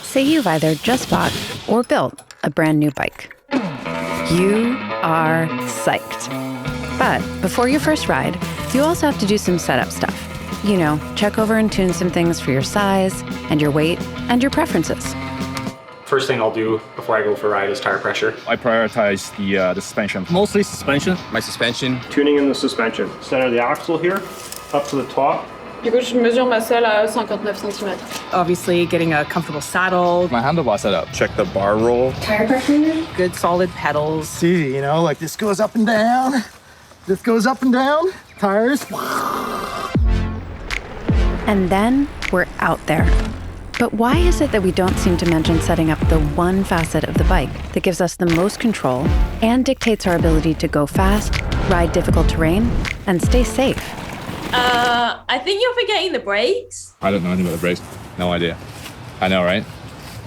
Say you've either just bought or built a brand new bike. You are psyched. But before your first ride, you also have to do some setup stuff. You know, check over and tune some things for your size and your weight and your preferences. First thing I'll do before I go for a ride is tire pressure. I prioritize the suspension. Mostly suspension. My suspension. Tuning in the suspension. Center the axle here, up to the top. Du coup, je mesure ma selle à 59 cm. Obviously, getting a comfortable saddle. My handlebar setup. Check the bar roll. Tire pressure? Good solid pedals. It's easy, you know, like this goes up and down. This goes up and down. Tires. And then we're out there. But why is it that we don't seem to mention setting up the one facet of the bike that gives us the most control and dictates our ability to go fast, ride difficult terrain, and stay safe? I think you're forgetting the brakes. I don't know anything about the brakes. No idea. I know, right?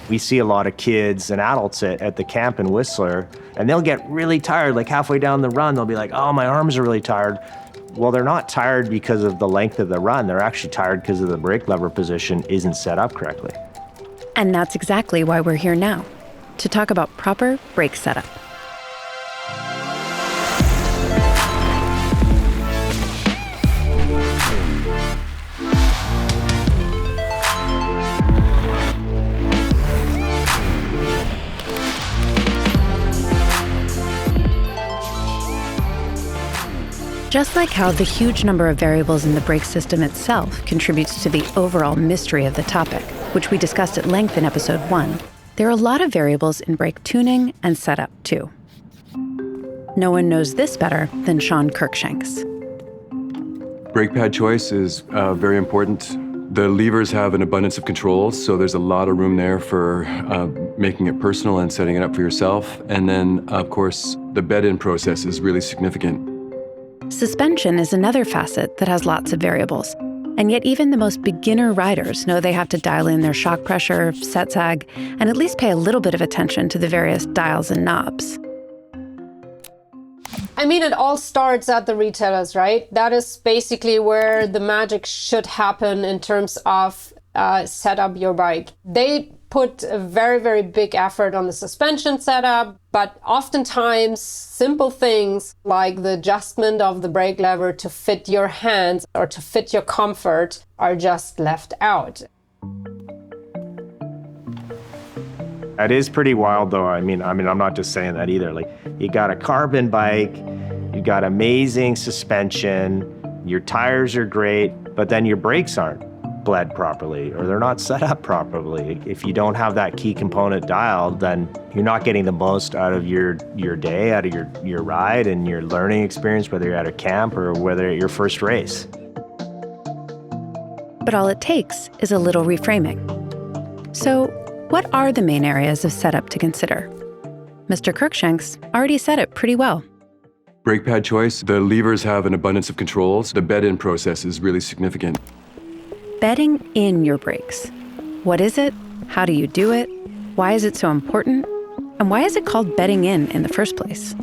We see a lot of kids and adults at the camp in Whistler, and they'll get really tired, like halfway down the run, they'll be like, oh, my arms are really tired. Well, they're not tired because of the length of the run. They're actually tired because of the brake lever position isn't set up correctly. And that's exactly why we're here now, to talk about proper brake setup. Just like how the huge number of variables in the brake system itself contributes to the overall mystery of the topic, which we discussed at length in episode 1, there are a lot of variables in brake tuning and setup too. No one knows this better than Sean Kirkshanks. Brake pad choice is very important. The levers have an abundance of controls, so there's a lot of room there for making it personal and setting it up for yourself. And then, of course, the bed-in process is really significant. Suspension is another facet that has lots of variables. And yet even the most beginner riders know they have to dial in their shock pressure, set sag, and at least pay a little bit of attention to the various dials and knobs. I mean, it all starts at the retailers, right? That is basically where the magic should happen in terms of set up your bike. They put a very, very big effort on the suspension setup, but oftentimes simple things like the adjustment of the brake lever to fit your hands or to fit your comfort are just left out. That is pretty wild though. I mean, I'm not just saying that either. Like, you got a carbon bike, you got amazing suspension, your tires are great, but then your brakes aren't bled properly or they're not set up properly. If you don't have that key component dialed, then you're not getting the most out of your day, out of your ride and your learning experience, whether you're at a camp or whether at your first race. But all it takes is a little reframing. So what are the main areas of setup to consider? Mr. Kirkshanks already said it pretty well. Brake pad choice, the levers have an abundance of controls. The bed-in process is really significant. Bedding in your brakes. What is it? How do you do it? Why is it so important? And why is it called bedding in the first place?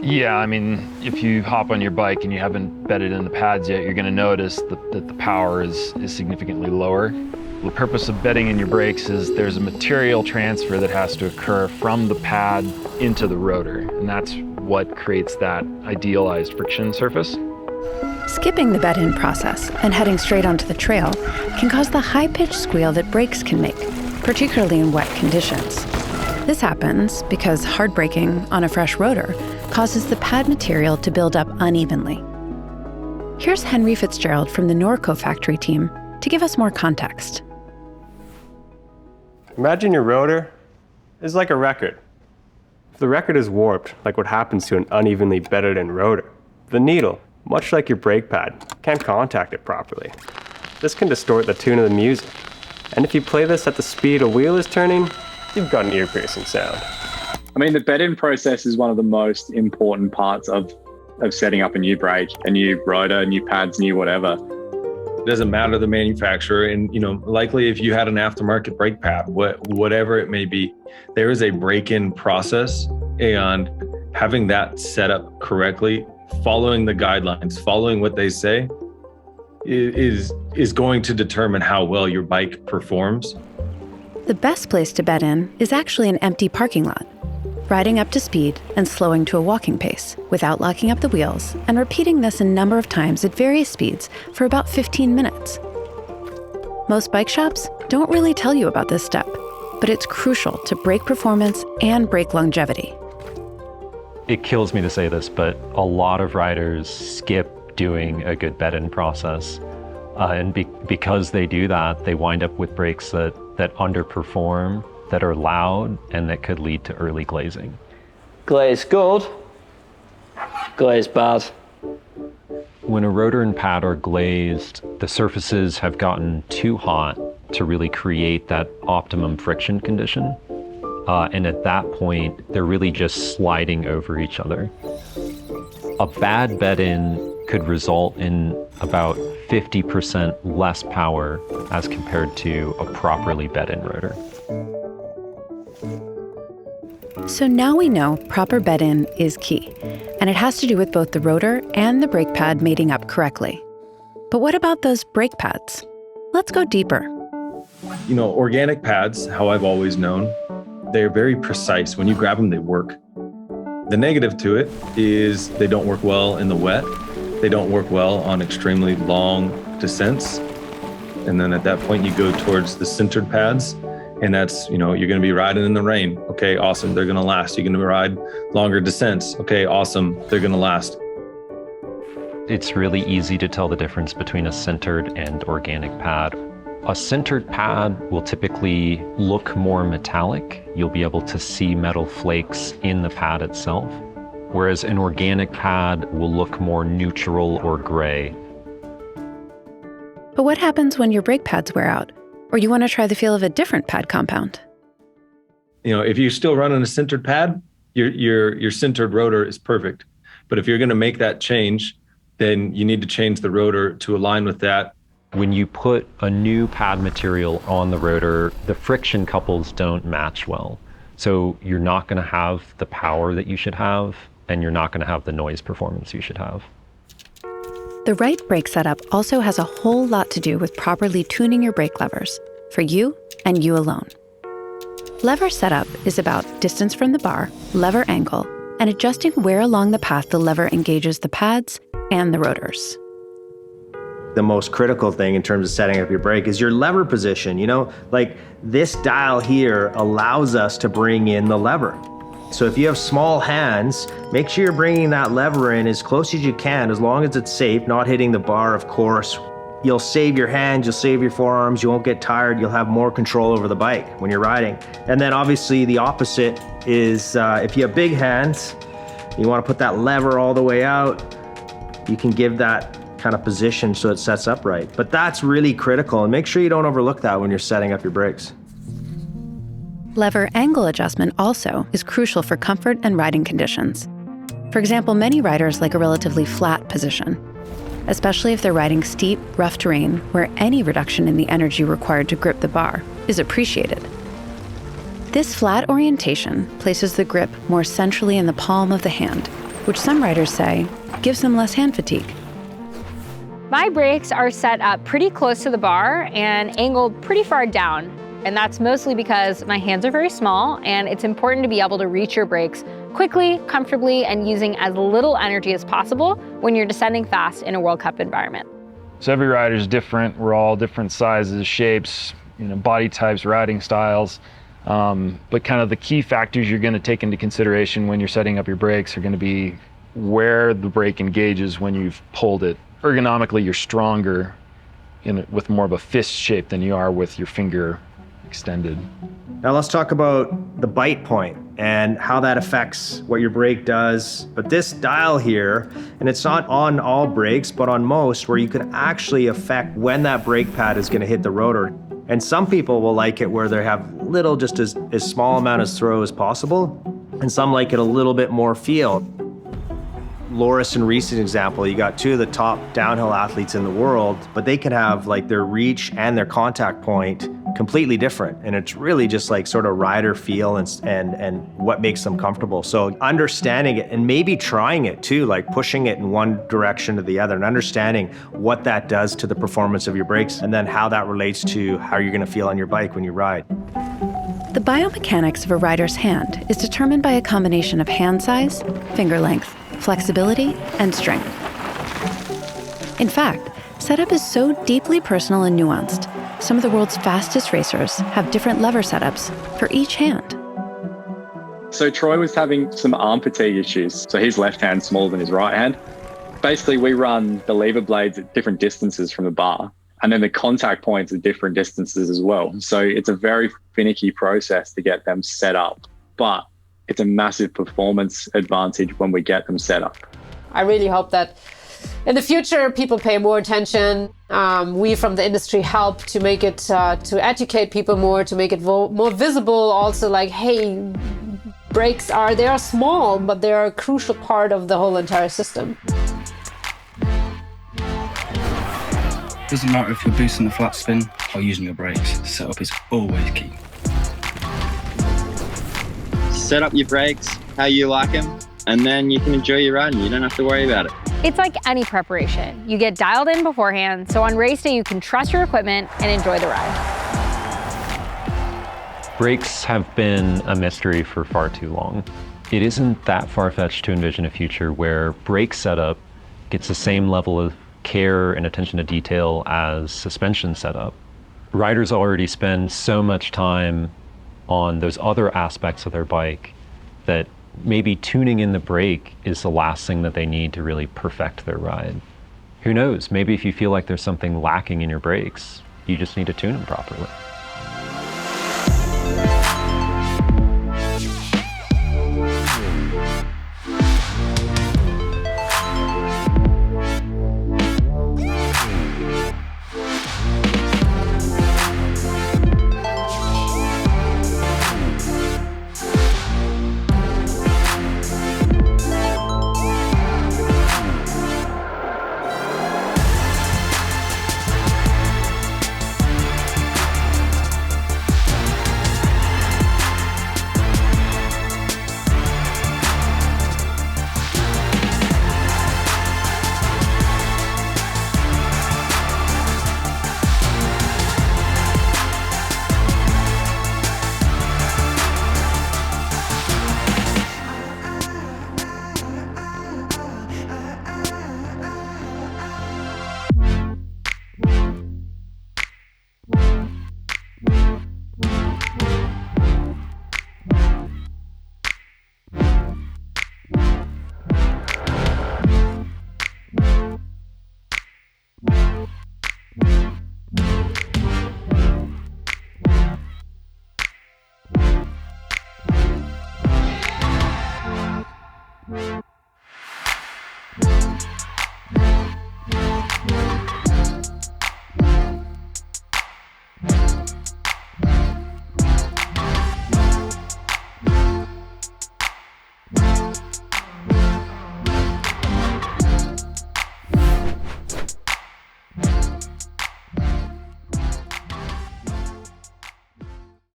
Yeah, I mean, if you hop on your bike and you haven't bedded in the pads yet, you're going to notice that the power is significantly lower. The purpose of bedding in your brakes is there's a material transfer that has to occur from the pad into the rotor, and that's what creates that idealized friction surface. Skipping the bed-in process and heading straight onto the trail can cause the high-pitched squeal that brakes can make, particularly in wet conditions. This happens because hard braking on a fresh rotor causes the pad material to build up unevenly. Here's Henry Fitzgerald from the Norco factory team to give us more context. Imagine your rotor is like a record. If the record is warped, like what happens to an unevenly bedded in rotor, the needle, much like your brake pad, can't contact it properly. This can distort the tune of the music. And if you play this at the speed a wheel is turning, you've got an ear-piercing sound. I mean, the bed-in process is one of the most important parts of setting up a new brake, a new rotor, new pads, new whatever. It doesn't matter the manufacturer, and likely if you had an aftermarket brake pad, whatever it may be, there is a break-in process, and having that set up correctly, following the guidelines, following what they say, is going to determine how well your bike performs. The best place to bed in is actually an empty parking lot, riding up to speed and slowing to a walking pace without locking up the wheels, and repeating this a number of times at various speeds for about 15 minutes. Most bike shops don't really tell you about this step, but it's crucial to brake performance and brake longevity. It kills me to say this, but a lot of riders skip doing a good bed-in process. Because they do that, they wind up with brakes that underperform, that are loud, and that could lead to early glazing. Glaze good, glaze bad. When a rotor and pad are glazed, the surfaces have gotten too hot to really create that optimum friction condition. And at that point, they're really just sliding over each other. A bad bed-in could result in about 50% less power as compared to a properly bed-in rotor. So now we know proper bed-in is key, and it has to do with both the rotor and the brake pad mating up correctly. But what about those brake pads? Let's go deeper. You know, organic pads, how I've always known, they're very precise. When you grab them, they work. The negative to it is they don't work well in the wet. They don't work well on extremely long descents. And then at that point, you go towards the centered pads. And that's, you know, you're going to be riding in the rain. Okay, awesome. They're going to last. You're going to ride longer descents. Okay, awesome. They're going to last. It's really easy to tell the difference between a sintered and organic pad. A sintered pad will typically look more metallic. You'll be able to see metal flakes in the pad itself, whereas an organic pad will look more neutral or gray. But what happens when your brake pads wear out, or you want to try the feel of a different pad compound? You know, if you're still running a sintered pad, your sintered rotor is perfect. But if you're going to make that change, then you need to change the rotor to align with that. When you put a new pad material on the rotor, the friction couples don't match well. So you're not going to have the power that you should have, and you're not going to have the noise performance you should have. The right brake setup also has a whole lot to do with properly tuning your brake levers, for you and you alone. Lever setup is about distance from the bar, lever angle, and adjusting where along the path the lever engages the pads and the rotors. The most critical thing in terms of setting up your brake is your lever position. You know, like this dial here allows us to bring in the lever. So if you have small hands, make sure you're bringing that lever in as close as you can, as long as it's safe, not hitting the bar, of course. You'll save your hands, you'll save your forearms, you won't get tired, you'll have more control over the bike when you're riding. And then obviously the opposite is if you have big hands, you want to put that lever all the way out, you can give that kind of position so it sets up right. But that's really critical, and make sure you don't overlook that when you're setting up your brakes. Lever angle adjustment also is crucial for comfort and riding conditions. For example, many riders like a relatively flat position, especially if they're riding steep, rough terrain where any reduction in the energy required to grip the bar is appreciated. This flat orientation places the grip more centrally in the palm of the hand, which some riders say gives them less hand fatigue. My brakes are set up pretty close to the bar and angled pretty far down. And that's mostly because my hands are very small, and it's important to be able to reach your brakes quickly, comfortably, and using as little energy as possible when you're descending fast in a World Cup environment. So every rider is different. We're all different sizes, shapes, body types, riding styles. But kind of the key factors you're going to take into consideration when you're setting up your brakes are going to be where the brake engages when you've pulled it. Ergonomically, you're stronger with more of a fist shape than you are with your finger extended. Now let's talk about the bite point and how that affects what your brake does. But this dial here, and it's not on all brakes, but on most, where you can actually affect when that brake pad is going to hit the rotor. And some people will like it where they have little, just as small amount of throw as possible, and some like it a little bit more feel. Loris and Reese's example, you got two of the top downhill athletes in the world, but they can have like their reach and their contact point completely different. And it's really just like sort of rider feel and what makes them comfortable. So understanding it and maybe trying it too, like pushing it in one direction to the other and understanding what that does to the performance of your brakes and then how that relates to how you're going to feel on your bike when you ride. The biomechanics of a rider's hand is determined by a combination of hand size, finger length, flexibility, and strength. In fact, setup is so deeply personal and nuanced. Some of the world's fastest racers have different lever setups for each hand. So Troy was having some arm fatigue issues. So his left hand's smaller than his right hand. Basically, we run the lever blades at different distances from the bar, and then the contact points at different distances as well. So it's a very finicky process to get them set up, but it's a massive performance advantage when we get them set up. I really hope that in the future, people pay more attention. We from the industry help to make it, to educate people more, to make it more visible. Also like, hey, brakes they are small, but they're a crucial part of the whole entire system. Doesn't matter if you're boosting the flat spin or using your brakes, setup is always key. Set up your brakes how you like them, and then you can enjoy your run. You don't have to worry about it. It's like any preparation. You get dialed in beforehand, so on race day you can trust your equipment and enjoy the ride. Brakes have been a mystery for far too long. It isn't that far-fetched to envision a future where brake setup gets the same level of care and attention to detail as suspension setup. Riders already spend so much time on those other aspects of their bike that maybe tuning in the brake is the last thing that they need to really perfect their ride. Who knows, maybe if you feel like there's something lacking in your brakes, you just need to tune them properly.